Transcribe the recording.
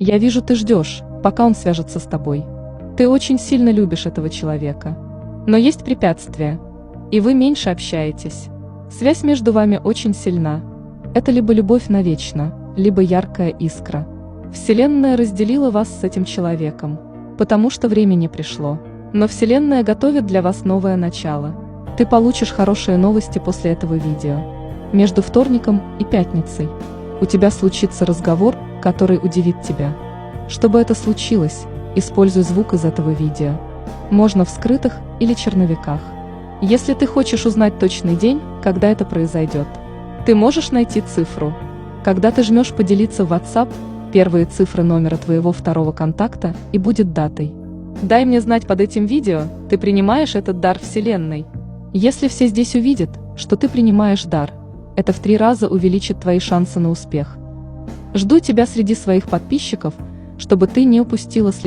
Я вижу, ты ждешь, пока он свяжется с тобой. Ты очень сильно любишь этого человека. Но есть препятствия, и вы меньше общаетесь. Связь между вами очень сильна. Это либо любовь навечно, либо яркая искра. Вселенная разделила вас с этим человеком, потому что время не пришло. Но Вселенная готовит для вас новое начало. Ты получишь хорошие новости после этого видео. Между вторником и пятницей у тебя случится разговор, который удивит тебя. Чтобы это случилось, используй звук из этого видео. Можно в скрытых или черновиках. Если ты хочешь узнать точный день, когда это произойдет, ты можешь найти цифру. Когда ты жмешь «Поделиться» в WhatsApp, первые цифры номера твоего второго контакта и будет датой. Дай мне знать под этим видео, ты принимаешь этот дар Вселенной. Если все здесь увидят, что ты принимаешь дар, это в 3 раза увеличит твои шансы на успех. Жду тебя среди своих подписчиков, чтобы ты не упустила следующее.